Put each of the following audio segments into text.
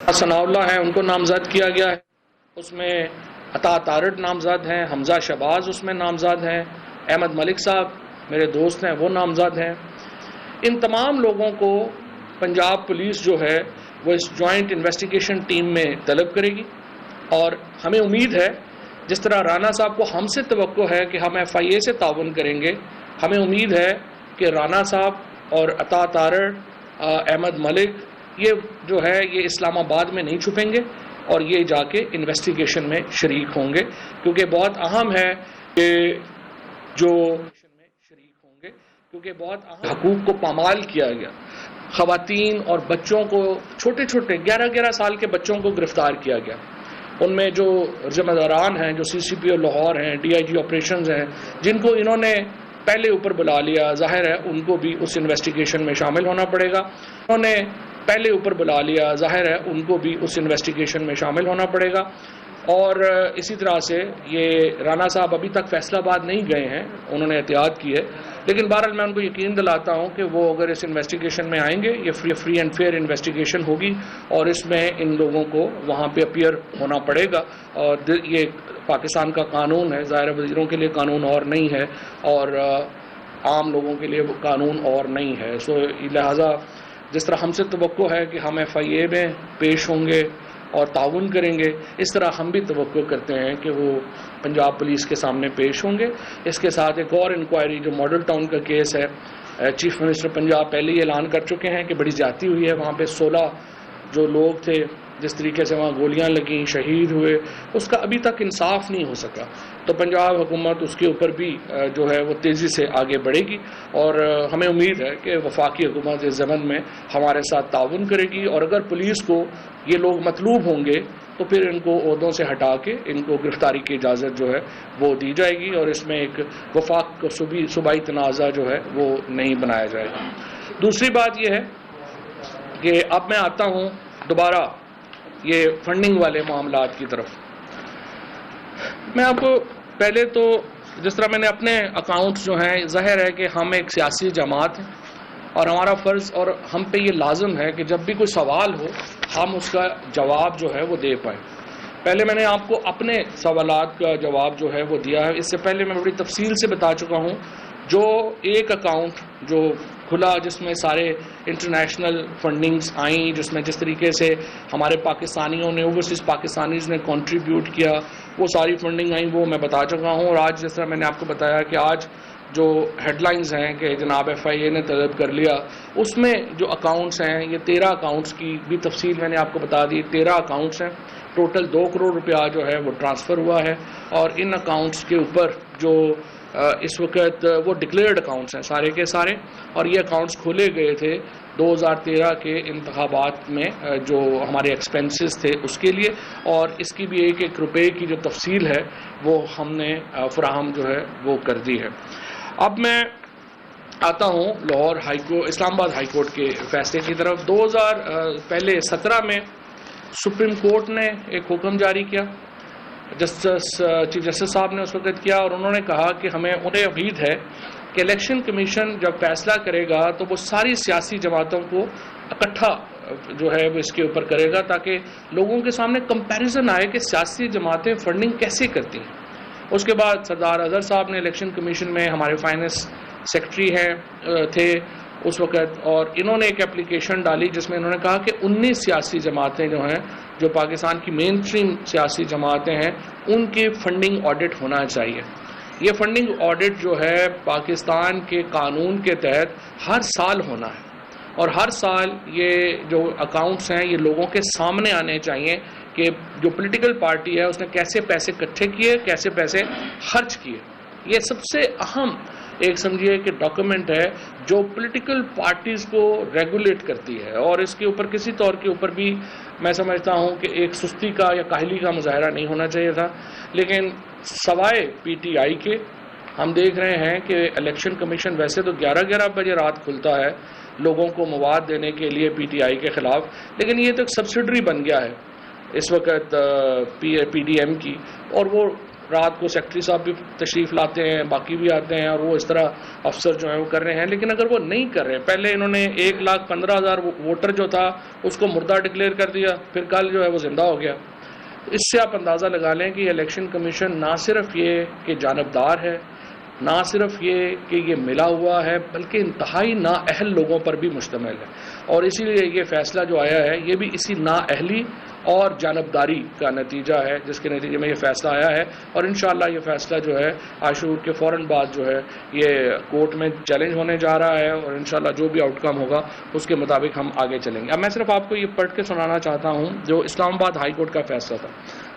ثناء اللہ ہیں ان کو نامزد کیا گیا ہے، اس میں عطا تارڑ نامزد ہیں، حمزہ شہباز اس میں نامزد ہیں، احمد ملک صاحب میرے دوست ہیں وہ نامزد ہیں۔ ان تمام لوگوں کو پنجاب پولیس جو ہے وہ اس جوائنٹ انویسٹیگیشن ٹیم میں طلب کرے گی، اور ہمیں امید ہے جس طرح رانا صاحب کو ہم سے توقع ہے کہ ہم ایف آئی اے سے تعاون کریں گے، ہمیں امید ہے کہ رانا صاحب اور عطا تارڑ، احمد ملک، یہ جو ہے یہ اسلام آباد میں نہیں چھپیں گے اور یہ جا کے انویسٹیگیشن میں شریک ہوں گے، کیونکہ بہت اہم ہے کہ جو بہت اہم حقوق کو پامال کیا گیا، خواتین اور بچوں کو، چھوٹے چھوٹے 11 سال کے بچوں کو گرفتار کیا گیا، ان میں جو ذمہ داران ہیں، جو سی سی پی او لاہور ہیں، ڈی آئی جی آپریشنز ہیں، جن کو انہوں نے پہلے اوپر بلا لیا، ظاہر ہے ان کو بھی اس انویسٹیگیشن میں شامل ہونا پڑے گا، انہوں نے پہلے اوپر بلا لیا، ظاہر ہے ان کو بھی اس انویسٹیگیشن میں شامل ہونا پڑے گا۔ اور اسی طرح سے یہ رانا صاحب ابھی تک فیصل آباد نہیں گئے ہیں، انہوں نے احتیاط کی ہے، لیکن بہرحال میں ان کو یقین دلاتا ہوں کہ وہ اگر اس انویسٹیگیشن میں آئیں گے، یہ فری اینڈ فیئر انویسٹیگیشن ہوگی اور اس میں ان لوگوں کو وہاں پہ اپیئر ہونا پڑے گا، اور یہ پاکستان کا قانون ہے، ظاہر وزیروں کے لیے قانون اور نہیں ہے اور عام لوگوں کے لیے قانون اور نہیں ہے، لہٰذا جس طرح ہم سے توقع ہے کہ ہم ایف آئی اے میں پیش ہوں گے اور تعاون کریں گے، اس طرح ہم بھی توقع کرتے ہیں کہ وہ پنجاب پولیس کے سامنے پیش ہوں گے۔ اس کے ساتھ ایک اور انکوائری جو ماڈل ٹاؤن کا کیس ہے، چیف منسٹر پنجاب پہلے ہی اعلان کر چکے ہیں کہ بڑی زیادتی ہوئی ہے، وہاں پہ 16 جو لوگ تھے، جس طریقے سے وہاں گولیاں لگیں، شہید ہوئے، اس کا ابھی تک انصاف نہیں ہو سکا، تو پنجاب حکومت اس کے اوپر بھی جو ہے وہ تیزی سے آگے بڑھے گی، اور ہمیں امید ہے کہ وفاقی حکومت اس ضمن میں ہمارے ساتھ تعاون کرے گی، اور اگر پولیس کو یہ لوگ مطلوب ہوں گے تو پھر ان کو عہدوں سے ہٹا کے ان کو گرفتاری کی اجازت جو ہے وہ دی جائے گی، اور اس میں ایک وفاق کو صوبائی تنازع جو ہے وہ نہیں بنایا جائے گا۔ دوسری بات یہ ہے کہ اب میں آتا ہوں دوبارہ یہ فنڈنگ والے معاملات کی طرف۔ میں آپ کو پہلے تو جس طرح میں نے اپنے اکاؤنٹس جو ہیں، ظاہر ہے کہ ہم ایک سیاسی جماعت ہیں اور ہمارا فرض اور ہم پہ یہ لازم ہے کہ جب بھی کوئی سوال ہو ہم اس کا جواب جو ہے وہ دے پائیں۔ پہلے میں نے آپ کو اپنے سوالات کا جواب جو ہے وہ دیا ہے، اس سے پہلے میں بڑی تفصیل سے بتا چکا ہوں۔ جو ایک اکاؤنٹ جو کھلا جس میں سارے انٹرنیشنل فنڈنگز آئیں، جس میں جس طریقے سے ہمارے پاکستانیوں نے، اوورسیز پاکستانیز نے کنٹریبیوٹ کیا، وہ ساری فنڈنگ آئیں، وہ میں بتا چکا ہوں۔ اور آج جس طرح میں نے آپ کو بتایا کہ آج جو ہیڈ لائنز ہیں کہ جناب ایف آئی اے نے طلب کر لیا، اس میں جو اکاؤنٹس ہیں یہ 13 اکاؤنٹس کی بھی تفصیل میں نے آپ کو بتا دی۔ 13 اکاؤنٹس ہیں، ٹوٹل 2 کروڑ روپیہ جو ہے وہ ٹرانسفر ہوا ہے، اور ان اکاؤنٹس کے اوپر جو اس وقت وہ ڈکلیئرڈ اکاؤنٹس ہیں سارے کے سارے، اور یہ اکاؤنٹس کھولے گئے تھے 2013 کے انتخابات میں جو ہمارے ایکسپینسز تھے اس کے لیے، اور اس کی بھی ایک ایک روپے کی جو تفصیل ہے وہ ہم نے فراہم جو ہے وہ کر دی ہے۔ اب میں آتا ہوں لاہور اسلام آباد ہائی کورٹ کے فیصلے کی طرف۔ 2017 میں سپریم کورٹ نے ایک حکم جاری کیا، چیف جسٹس صاحب نے اس وقت کیا، اور انہوں نے کہا کہ انہیں امید ہے کہ الیکشن کمیشن جب فیصلہ کرے گا تو وہ ساری سیاسی جماعتوں کو اکٹھا جو ہے وہ اس کے اوپر کرے گا، تاکہ لوگوں کے سامنے کمپیریزن آئے کہ سیاسی جماعتیں فنڈنگ کیسے کرتی ہیں۔ اس کے بعد سردار اظہر صاحب نے الیکشن کمیشن میں ہمارے فائنانس سیکرٹری تھے اس وقت، اور انہوں نے ایک اپلیکیشن ڈالی جس میں انہوں نے کہا کہ 19 سیاسی جماعتیں جو ہیں، جو پاکستان کی مین اسٹریم سیاسی جماعتیں ہیں، ان کے فنڈنگ آڈٹ ہونا چاہیے۔ یہ فنڈنگ آڈٹ جو ہے پاکستان کے قانون کے تحت ہر سال ہونا ہے، اور ہر سال یہ جو اکاؤنٹس ہیں یہ لوگوں کے سامنے آنے چاہیے کہ جو پولیٹیکل پارٹی ہے اس نے کیسے پیسے اکٹھے کیے، کیسے پیسے خرچ کیے۔ یہ سب سے اہم ایک سمجھیے کہ ڈاکومنٹ ہے جو پولیٹیکل پارٹیز کو ریگولیٹ کرتی ہے، اور اس کے اوپر کسی طور کے اوپر بھی میں سمجھتا ہوں کہ ایک سستی کا یا کاہلی کا مظاہرہ نہیں ہونا چاہیے تھا۔ لیکن سوائے پی ٹی آئی کے ہم دیکھ رہے ہیں کہ الیکشن کمیشن ویسے تو 11 بجے رات کھلتا ہے لوگوں کو مواد دینے کے لیے پی ٹی آئی کے خلاف، لیکن یہ تو ایک سبسڈری بن گیا ہے اس وقت پی ڈی ایم کی، اور وہ رات کو سیکٹری صاحب بھی تشریف لاتے ہیں, باقی بھی آتے ہیں, اور وہ اس طرح افسر جو ہیں وہ کر رہے ہیں. لیکن اگر وہ نہیں کر رہے, پہلے انہوں نے 1,15,000 ووٹر جو تھا اس کو مردہ ڈکلیئر کر دیا, پھر کل جو ہے وہ زندہ ہو گیا. اس سے آپ اندازہ لگا لیں کہ الیکشن کمیشن نہ صرف یہ کہ جانبدار ہے, نہ صرف یہ کہ یہ ملا ہوا ہے, بلکہ انتہائی نااہل لوگوں پر بھی مشتمل ہے. اور اسی لیے یہ فیصلہ جو آیا ہے یہ بھی اسی نااہلی اور جانبداری کا نتیجہ ہے, جس کے نتیجے میں یہ فیصلہ آیا ہے. اور انشاءاللہ یہ فیصلہ جو ہے عاشور کے فوراً بعد جو ہے یہ کورٹ میں چیلنج ہونے جا رہا ہے, اور انشاءاللہ جو بھی آؤٹ کم ہوگا اس کے مطابق ہم آگے چلیں گے. اب میں صرف آپ کو یہ پڑھ کے سنانا چاہتا ہوں جو اسلام آباد ہائی کورٹ کا فیصلہ تھا.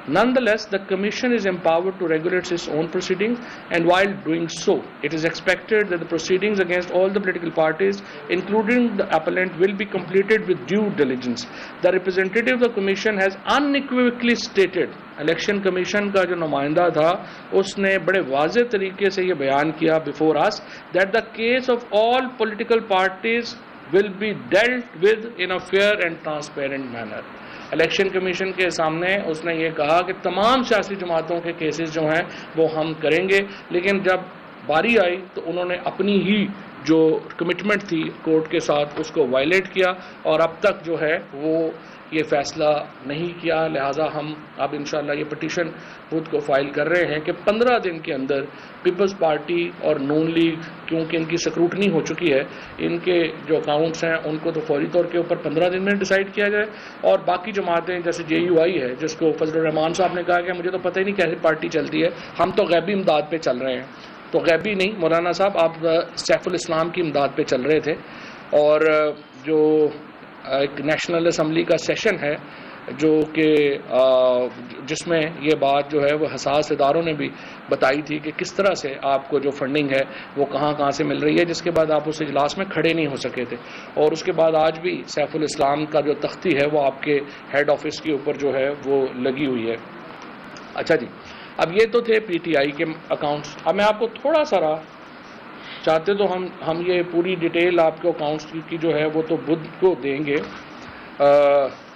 Nonetheless, the Commission is empowered to regulate its own proceedings, and while doing so, it is expected that the proceedings against all the political parties, including the appellant, will be completed with due diligence. The representative of the Commission has unequivocally stated, election commission کا جو نمائندہ تھا اس نے بڑے واضح طریقے سے یہ بیان کیا before us, that the case of all political parties will be dealt with in a fair and transparent manner. Election commission کے سامنے اس نے یہ کہا کہ تمام سیاسی جماعتوں کے کیسز جو ہیں وہ ہم کریں گے, لیکن جب باری آئی تو انہوں نے اپنی ہی جو کمٹمنٹ تھی کورٹ کے ساتھ اس کو وائلیٹ کیا, اور اب تک جو ہے وہ یہ فیصلہ نہیں کیا. لہٰذا ہم اب انشاءاللہ یہ پٹیشن خود کو فائل کر رہے ہیں کہ 15 دن کے اندر پیپلز پارٹی اور نون لیگ, کیونکہ ان کی سکروٹنی ہو چکی ہے, ان کے جو اکاؤنٹس ہیں ان کو تو فوری طور کے اوپر 15 دن میں ڈیسائیڈ کیا جائے, اور باقی جماعتیں جیسے JUI ہے جس کو فضل الرحمان صاحب نے کہا کہ مجھے تو پتہ ہی نہیں کیسے پارٹی چلتی ہے, ہم تو غیبی امداد پہ چل رہے ہیں. تو غیبی نہیں مولانا صاحب, آپ سیف الاسلام کی امداد پہ چل رہے تھے. اور جو ایک نیشنل اسمبلی کا سیشن ہے جو کہ جس میں یہ بات جو ہے وہ حساس اداروں نے بھی بتائی تھی کہ کس طرح سے آپ کو جو فنڈنگ ہے وہ کہاں کہاں سے مل رہی ہے, جس کے بعد آپ اس اجلاس میں کھڑے نہیں ہو سکے تھے. اور اس کے بعد آج بھی سیف الاسلام کا جو تختی ہے وہ آپ کے ہیڈ آفس کے اوپر جو ہے وہ لگی ہوئی ہے. اچھا جی, اب یہ تو تھے PTI کے اکاؤنٹس. اب میں آپ کو تھوڑا سا چاہتے تو ہم یہ پوری ڈیٹیل آپ کے اکاؤنٹس کی جو ہے وہ تو بدھ کو دیں گے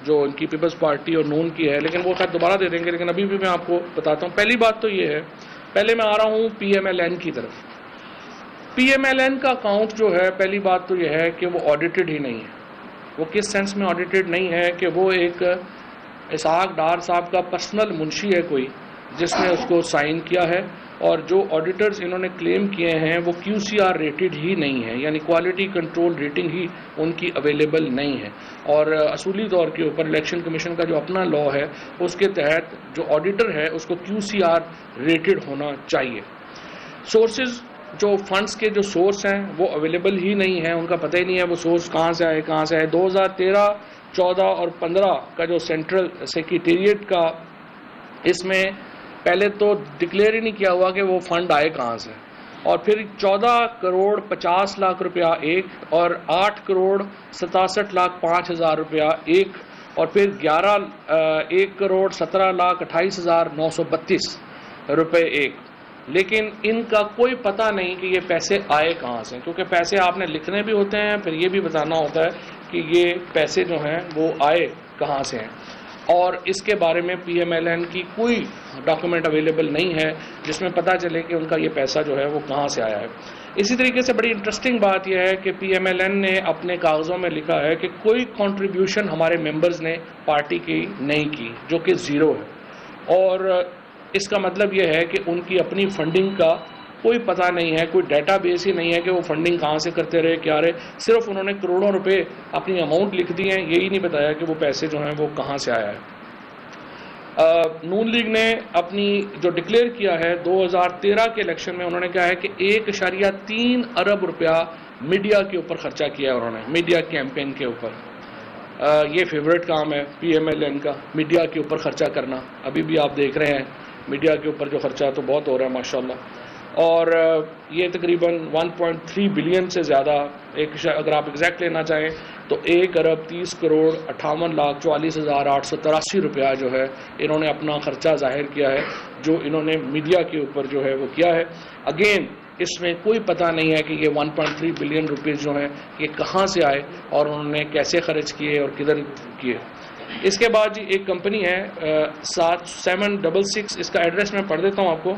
جو ان کی پیپلز پارٹی اور نون کی ہے, لیکن وہ خیر دوبارہ دے دیں گے. لیکن ابھی بھی میں آپ کو بتاتا ہوں. پہلی بات تو یہ ہے, پہلے میں آ رہا ہوں PMLN کی طرف. PMLN کا اکاؤنٹ جو ہے, پہلی بات تو یہ ہے کہ وہ آڈیٹڈ ہی نہیں ہے. وہ کس سینس میں آڈیٹڈ نہیں ہے کہ وہ ایک اسحاق ڈار صاحب کا پرسنل منشی ہے کوئی جس نے اس کو سائن کیا ہے, اور جو آڈیٹرز انہوں نے کلیم کیے ہیں وہ QCR ریٹڈ ہی نہیں ہے, یعنی کوالٹی کنٹرول ریٹنگ ہی ان کی اویلیبل نہیں ہے. اور اصولی طور کے اوپر الیکشن کمیشن کا جو اپنا لا ہے اس کے تحت جو آڈیٹر ہے اس کو QCR ریٹڈ ہونا چاہیے. سورسز جو فنڈز کے جو سورس ہیں وہ اویلیبل ہی نہیں ہیں, ان کا پتہ ہی نہیں ہے وہ سورس کہاں سے آئے کہاں سے آئے. 2013, 14 اور 15 کا جو سینٹرل سیکریٹریٹ کا, اس میں پہلے تو ڈکلیئر ہی نہیں کیا ہوا کہ وہ فنڈ آئے کہاں سے, اور پھر 14 کروڑ 50 لاکھ روپیہ ایک, اور 8 کروڑ 67 لاکھ 5 ہزار روپیہ ایک, اور پھر 1 کروڑ 17 لاکھ 28 ہزار 932 روپے ایک. لیکن ان کا کوئی پتہ نہیں کہ یہ پیسے آئے کہاں سے, کیونکہ پیسے آپ نے لکھنے بھی ہوتے ہیں, پھر یہ بھی بتانا ہوتا ہے کہ یہ پیسے جو ہیں وہ آئے کہاں سے ہیں. اور اس کے بارے میں PMLN کی کوئی ڈاکومنٹ اویلیبل نہیں ہے جس میں پتہ چلے کہ ان کا یہ پیسہ جو ہے وہ کہاں سے آیا ہے. اسی طریقے سے بڑی انٹرسٹنگ بات یہ ہے کہ PMLN نے اپنے کاغذوں میں لکھا ہے کہ کوئی کنٹریبیوشن ہمارے ممبرز نے پارٹی کی نہیں کی, جو کہ زیرو ہے. اور اس کا مطلب یہ ہے کہ ان کی اپنی فنڈنگ کا کوئی پتہ نہیں ہے, کوئی ڈیٹا بیس ہی نہیں ہے کہ وہ فنڈنگ کہاں سے کرتے رہے کیا رہے. صرف انہوں نے کروڑوں روپے اپنی اماؤنٹ لکھ دی ہیں, یہی نہیں بتایا کہ وہ پیسے جو ہیں وہ کہاں سے آیا ہے. نون لیگ نے اپنی جو ڈکلیئر کیا ہے 2013 کے الیکشن میں, انہوں نے کہا ہے کہ 1.3 ارب روپیہ میڈیا کے اوپر خرچہ کیا ہے انہوں نے, میڈیا کیمپین کے اوپر. یہ فیورٹ کام ہے PMLN کا, میڈیا کے اوپر خرچہ کرنا. ابھی بھی آپ دیکھ رہے ہیں میڈیا کے اوپر جو خرچہ تو بہت ہو رہا ہے ماشاءاللہ. اور یہ تقریباً 1.3 بلین سے زیادہ, اگر آپ ایگزیکٹ لینا چاہیں تو 1 ارب 30 کروڑ 58 لاکھ 44 ہزار 883 روپیہ جو ہے انہوں نے اپنا خرچہ ظاہر کیا ہے, جو انہوں نے میڈیا کے اوپر جو ہے وہ کیا ہے. اگین اس میں کوئی پتہ نہیں ہے کہ یہ 1.3 بلین روپیز جو ہیں یہ کہاں سے آئے اور انہوں نے کیسے خرچ کیے اور کدھر کیے. اس کے بعد جی ایک کمپنی ہے 766, اس کا ایڈریس میں پڑھ دیتا ہوں آپ کو.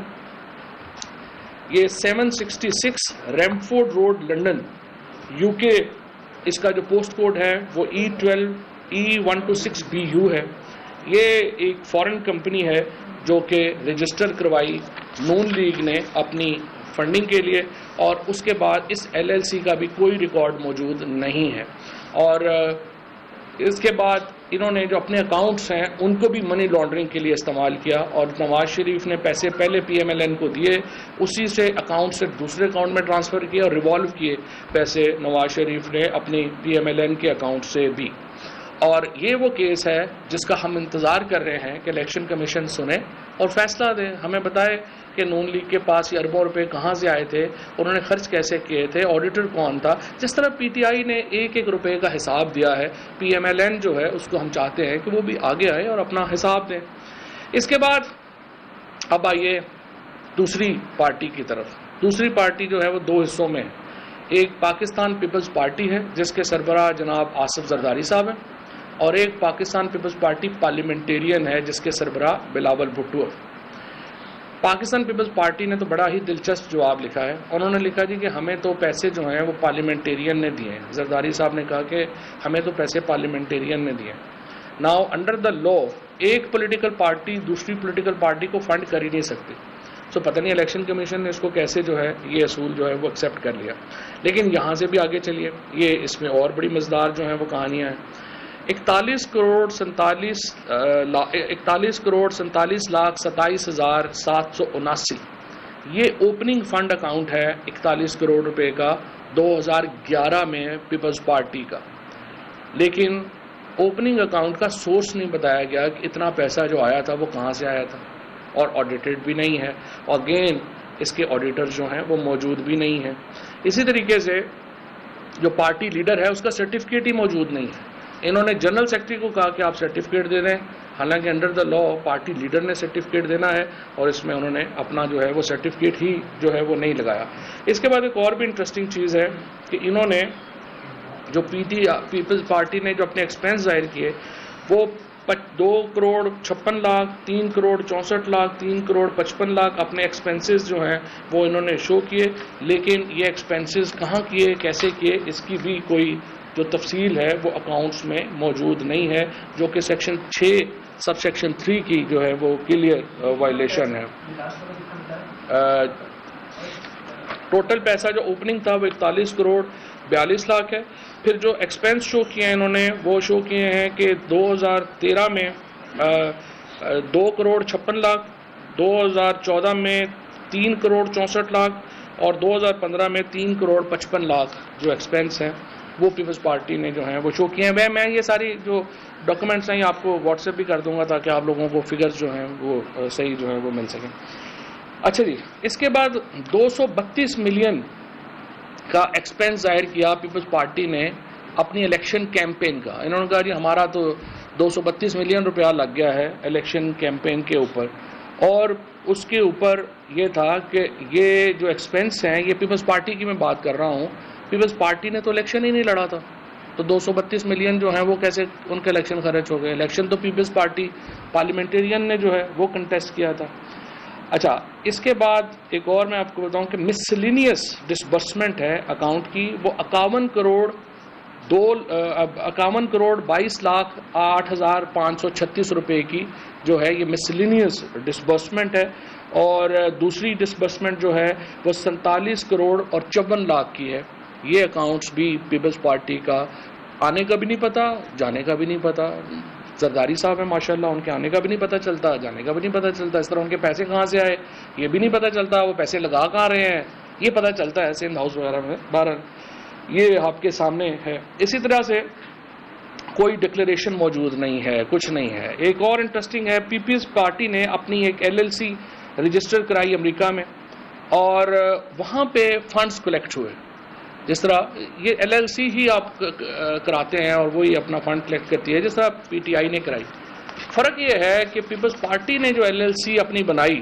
یہ 766 ریمفورڈ روڈ لنڈن UK. اس کا جو پوسٹ کوڈ ہے وہ E126BU ہے. یہ ایک فورن کمپنی ہے جو کہ رجسٹر کروائی نون لیگ نے اپنی فنڈنگ کے لیے, اور اس کے بعد اس LLC کا بھی کوئی ریکارڈ موجود نہیں ہے. اور اس کے بعد انہوں نے جو اپنے اکاؤنٹس ہیں ان کو بھی منی لانڈرنگ کے لیے استعمال کیا, اور نواز شریف نے پیسے پہلے PMLN کو دیے, اسی سے اکاؤنٹ سے دوسرے اکاؤنٹ میں ٹرانسفر کیے اور ریوالو کیے پیسے نواز شریف نے اپنی PMLN کے اکاؤنٹ سے بھی. اور یہ وہ کیس ہے جس کا ہم انتظار کر رہے ہیں کہ الیکشن کمیشن سنے اور فیصلہ دے, ہمیں بتائے کہ نون لیگ کے پاس یہ اربوں روپے کہاں سے آئے تھے, انہوں نے خرچ کیسے کیے تھے, آڈیٹر کون تھا. جس طرح PTI نے ایک روپے کا حساب دیا ہے, PMLN جو ہے اس کو ہم چاہتے ہیں کہ وہ بھی آگے آئے اور اپنا حساب دیں. اس کے بعد اب آئیے دوسری پارٹی کی طرف. دوسری پارٹی جو ہے وہ دو حصوں میں ہے. ایک پاکستان پیپلز پارٹی ہے جس کے سربراہ جناب آصف زرداری صاحب ہیں, اور ایک پاکستان پیپلز پارٹی پارلیمنٹیرین ہے جس کے سربراہ بلاول بھٹو ہے. پاکستان پیپلز پارٹی نے تو بڑا ہی دلچسپ جواب لکھا ہے. انہوں نے لکھا جی کہ ہمیں تو پیسے جو ہیں وہ پارلیمنٹیرین نے دیے ہیں. زرداری صاحب نے کہا کہ ہمیں تو پیسے پارلیمنٹیرین نے دیے ہیں. ناؤ انڈر دا لا ایک پولیٹیکل پارٹی دوسری پولیٹیکل پارٹی کو فنڈ کر ہی نہیں سکتی. سو پتہ نہیں الیکشن کمیشن نے اس کو کیسے جو ہے یہ اصول جو ہے وہ ایکسیپٹ کر لیا. لیکن یہاں سے بھی آگے چلیے, یہ اس میں اور بڑی مزیدار جو ہیں وہ کہانیاں ہیں. 41 کروڑ 47,27,779 یہ اوپننگ فنڈ اکاؤنٹ ہے 41 کروڑ روپے کا 2011 میں پیپلز پارٹی کا. لیکن اوپننگ اکاؤنٹ کا سورس نہیں بتایا گیا کہ اتنا پیسہ جو آیا تھا وہ کہاں سے آیا تھا, اور آڈیٹڈ بھی نہیں ہے. اور اگین اس کے آڈیٹر جو ہیں وہ موجود بھی نہیں ہیں. اسی طریقے سے جو پارٹی لیڈر ہے اس کا سرٹیفکیٹ ہی موجود نہیں ہے. انہوں نے جنرل سیکرٹری کو کہا کہ آپ سرٹیفکیٹ دے دیں, حالانکہ under the law party leader نے سرٹیفکیٹ دینا ہے, اور اس میں انہوں نے اپنا جو ہے وہ سرٹیفکیٹ ہی جو ہے وہ نہیں لگایا. اس کے بعد ایک اور بھی انٹرسٹنگ چیز ہے کہ انہوں نے جو پیپلز پارٹی نے جو اپنے ایکسپینس ظاہر کیے وہ 2 کروڑ 56 لاکھ 3 کروڑ 64 لاکھ 3 کروڑ 55 لاکھ اپنے ایکسپینسز جو ہیں وہ انہوں نے شو کیے. لیکن یہ ایکسپینسز کہاں کیے, کیسے کیے, اس کی بھی کوئی جو تفصیل ہے وہ اکاؤنٹس میں موجود نہیں ہے, جو کہ سیکشن 6 سب سیکشن 3 کی جو ہے وہ کلیئر وائلیشن ہے. ٹوٹل پیسہ جو اوپننگ تھا وہ 41 کروڑ 42 لاکھ ہے. پھر جو ایکسپینس شو کیے ہیں انہوں نے وہ شو کیے ہیں کہ 2013 میں 2 کروڑ 56 لاکھ, 2014 میں 3 کروڑ 64 لاکھ, اور 2015 میں 3 کروڑ 55 لاکھ جو ایکسپینس ہیں وہ پیپلز پارٹی نے جو ہیں وہ شو کیے ہیں. میں یہ ساری جو ڈاکومنٹس ہیں آپ کو واٹس ایپ بھی کر دوں گا تاکہ آپ لوگوں کو فگرز جو ہیں وہ صحیح جو ہیں وہ مل سکیں. اچھا جی, اس کے بعد 232 ملین کا ایکسپینس ظاہر کیا پیپلز پارٹی نے اپنی الیکشن کیمپین کا. انہوں نے کہا جی ہمارا تو 232 ملین روپیہ لگ گیا ہے الیکشن کیمپین کے اوپر, اور اس کے اوپر یہ تھا کہ یہ جو ایکسپینس ہیں یہ پیپلز پارٹی کی میں بات کر رہا ہوں, پیپلز پارٹی نے تو الیکشن ہی نہیں لڑا تھا, تو 232 ملین جو ہیں وہ کیسے ان کے الیکشن خرچ ہو گئے. الیکشن تو پیپلز پارٹی پارلیمنٹیرین نے جو ہے وہ کنٹیسٹ کیا تھا. اچھا, اس کے بعد ایک اور میں آپ کو بتاؤں کہ مسلینیس ڈسبرسمنٹ ہے اکاؤنٹ کی, وہ 51 کروڑ 22 لاکھ 8,536 روپے کی جو ہے یہ مسلینیس ڈسبرسمنٹ ہے. اور دوسری ڈسبرسمنٹ جو ہے وہ 47 کروڑ اور 54 لاکھ کی ہے. یہ اکاؤنٹس بھی پیپلز پارٹی کا آنے کا بھی نہیں پتا, جانے کا بھی نہیں پتا. زرداری صاحب ہیں ماشاءاللہ, ان کے آنے کا بھی نہیں پتہ چلتا, جانے کا بھی نہیں پتہ چلتا. اس طرح ان کے پیسے کہاں سے آئے یہ بھی نہیں پتہ چلتا, وہ پیسے لگا کہاں رہے ہیں یہ پتہ چلتا ہے سندھ ہاؤس وغیرہ میں. بہرحال یہ آپ کے سامنے ہے. اسی طرح سے کوئی ڈکلیریشن موجود نہیں ہے, کچھ نہیں ہے. ایک اور انٹرسٹنگ ہے, پیپلز پارٹی نے اپنی ایک LLC رجسٹر کرائی امریکہ میں, اور وہاں پہ فنڈز کلیکٹ ہوئے. جس طرح یہ LLC ہی آپ کراتے ہیں اور وہی اپنا فنڈ کلیکٹ کرتی ہے جس طرح PTI نے کرائی. فرق یہ ہے کہ پیپلز پارٹی نے جو LLC اپنی بنائی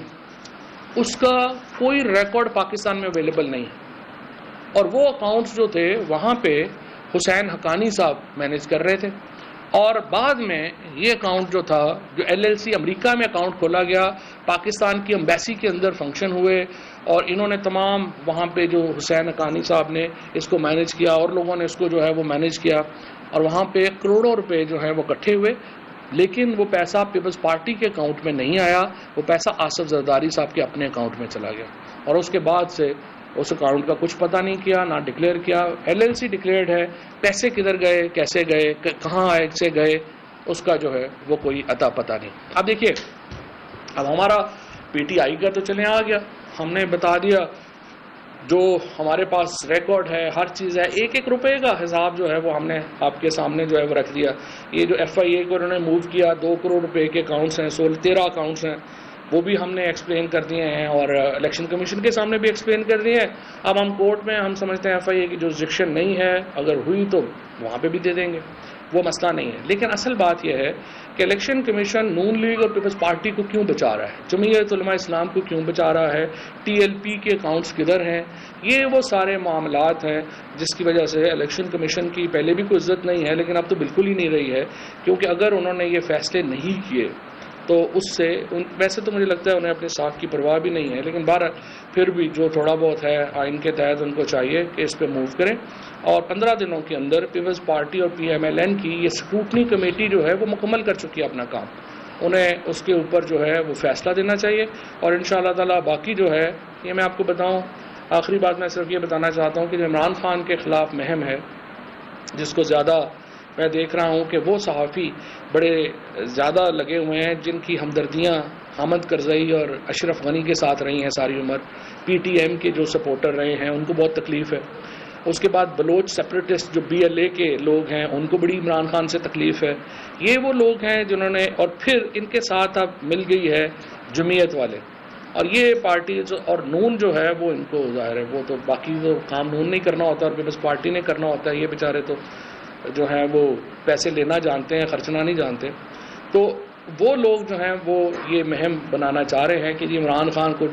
اس کا کوئی ریکارڈ پاکستان میں اویلیبل نہیں ہے, اور وہ اکاؤنٹس جو تھے وہاں پہ حسین حقانی صاحب مینیج کر رہے تھے, اور بعد میں یہ اکاؤنٹ جو تھا، جو LLC امریکہ میں اکاؤنٹ کھولا گیا، پاکستان کی ایمبیسی کے اندر فنکشن ہوئے، اور انہوں نے تمام وہاں پہ جو حسین حقانی صاحب نے اس کو مینیج کیا اور لوگوں نے اس کو جو ہے وہ مینیج کیا، اور وہاں پہ کروڑوں روپے جو ہیں وہ اکٹھے ہوئے، لیکن وہ پیسہ پیپلز پارٹی کے اکاؤنٹ میں نہیں آیا، وہ پیسہ آصف زرداری صاحب کے اپنے اکاؤنٹ میں چلا گیا، اور اس کے بعد سے اس اکاؤنٹ کا کچھ پتہ نہیں کیا، نہ ڈکلیئر کیا۔ LLC ڈکلیئرڈ ہے، پیسے کدھر گئے، کیسے گئے، کہاں آئے سے گئے، اس کا جو ہے وہ کوئی اتا پتہ نہیں۔ اب دیکھیے، اب ہمارا PTI کا تو چلے آ گیا، ہم نے بتا دیا جو ہمارے پاس ریکارڈ ہے، ہر چیز ہے، ایک ایک روپے کا حساب جو ہے وہ ہم نے آپ کے سامنے جو ہے وہ رکھ دیا۔ یہ جو FIA کو انہوں نے موو کیا، 2 کروڑ روپے کے اکاؤنٹس ہیں، 13 اکاؤنٹس ہیں، وہ بھی ہم نے ایکسپلین کر دیے ہیں، اور الیکشن کمیشن کے سامنے بھی ایکسپلین کر دیے ہیں۔ اب ہم کورٹ میں ہم سمجھتے ہیں FIA کی جورسڈکشن نہیں ہے، اگر ہوئی تو وہاں پہ بھی دے دیں گے، وہ مسئلہ نہیں ہے۔ لیکن اصل بات یہ ہے کہ الیکشن کمیشن نون لیگ اور پیپلز پارٹی کو کیوں بچا رہا ہے، جمعیت علماء اسلام کو کیوں بچا رہا ہے، TLP کے اکاؤنٹس کدھر ہیں، یہ وہ سارے معاملات ہیں جس کی وجہ سے الیکشن کمیشن کی پہلے بھی کوئی عزت نہیں ہے، لیکن اب تو بالکل ہی نہیں رہی ہے، کیونکہ اگر انہوں نے یہ فیصلے نہیں کیے تو اس سے ویسے تو مجھے لگتا ہے انہیں اپنے ساتھ کی پرواہ بھی نہیں ہے، لیکن بہرحال پھر بھی جو تھوڑا بہت ہے آئین کے تحت ان کو چاہیے کہ اس پہ موو کریں، اور 15 دنوں کے اندر پیپلز پارٹی اور PMLN کی یہ اسکروٹنی کمیٹی جو ہے وہ مکمل کر چکی ہے اپنا کام، انہیں اس کے اوپر جو ہے وہ فیصلہ دینا چاہیے، اور انشاءاللہ تعالی باقی جو ہے یہ میں آپ کو بتاؤں، آخری بات میں صرف یہ بتانا چاہتا ہوں کہ جو عمران خان کے خلاف مہم ہے، جس کو زیادہ میں دیکھ رہا ہوں کہ وہ صحافی بڑے زیادہ لگے ہوئے ہیں جن کی ہمدردیاں حامد کرزئی اور اشرف غنی کے ساتھ رہی ہیں ساری عمر، PTM کے جو سپورٹر رہے ہیں ان کو بہت تکلیف ہے، اس کے بعد بلوچ سیپریٹسٹ جو BLA کے لوگ ہیں ان کو بڑی عمران خان سے تکلیف ہے، یہ وہ لوگ ہیں جنہوں نے، اور پھر ان کے ساتھ اب مل گئی ہے جمعیت والے، اور یہ پارٹیز اور نون جو ہے وہ ان کو ظاہر ہے وہ تو باقی تو کام نون نہیں کرنا ہوتا اور پیپلز پارٹی نے کرنا ہوتا ہے، یہ بیچارے تو جو ہیں وہ پیسے لینا جانتے ہیں، خرچنا نہیں جانتے، تو وہ لوگ جو ہیں وہ یہ مہم بنانا چاہ رہے ہیں کہ جی عمران خان کو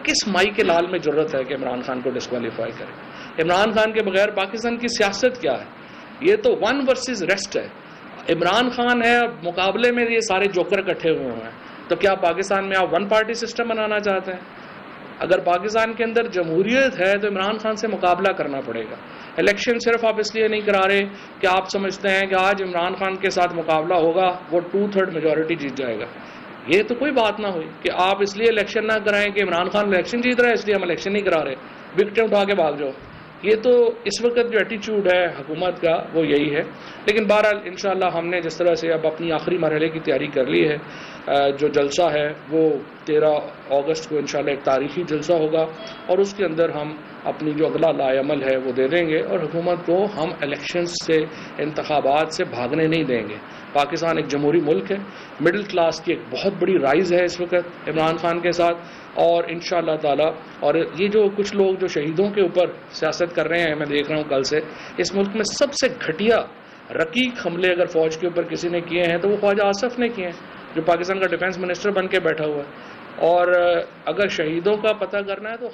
کس مائی کے لال میں ضرورت ہے کہ عمران خان کو ڈسکوالیفائی کرے، عمران خان کے بغیر پاکستان کی سیاست کیا ہے، یہ تو ون ورسز ریسٹ ہے، عمران خان ہے، مقابلے میں یہ سارے جوکر اکٹھے ہوئے ہیں، تو کیا پاکستان میں آپ ون پارٹی سسٹم بنانا چاہتے ہیں؟ اگر پاکستان کے اندر جمہوریت ہے تو عمران خان سے مقابلہ کرنا پڑے گا، الیکشن صرف آپ اس لیے نہیں کرا رہے کہ آپ سمجھتے ہیں کہ آج عمران خان کے ساتھ مقابلہ ہوگا وہ 2/3 میجورٹی جیت جائے گا، یہ تو کوئی بات نہ ہوئی کہ آپ اس لیے الیکشن نہ کرائیں کہ عمران خان الیکشن جیت رہا ہے اس لیے ہم الیکشن نہیں کرا رہے، وکٹیں اٹھا کے بھاگ جاؤ، یہ تو اس وقت جو ایٹیچیوڈ ہے حکومت کا وہ یہی ہے۔ لیکن بہرحال انشاءاللہ ہم نے جس طرح سے اب اپنی آخری مرحلے کی تیاری کر لی ہے، جو جلسہ ہے وہ 13 اگست کو انشاءاللہ ایک تاریخی جلسہ ہوگا، اور اس کے اندر ہم اپنی جو اگلا لائے عمل ہے وہ دے دیں گے، اور حکومت کو ہم الیکشنز سے، انتخابات سے بھاگنے نہیں دیں گے۔ پاکستان ایک جمہوری ملک ہے، مڈل کلاس کی ایک بہت بڑی رائز ہے اس وقت عمران خان کے ساتھ، اور انشاءاللہ تعالی، اور یہ جو کچھ لوگ جو شہیدوں کے اوپر سیاست کر رہے ہیں، میں دیکھ رہا ہوں کل سے اس ملک میں سب سے گھٹیا رقیق حملے اگر فوج کے اوپر کسی نے کیے ہیں تو وہ خواجہ آصف نے کیے ہیں، جو پاکستان کا ڈیفنس منسٹر بن کے بیٹھا ہوا ہے، اور اگر شہیدوں کا پتہ کرنا ہے تو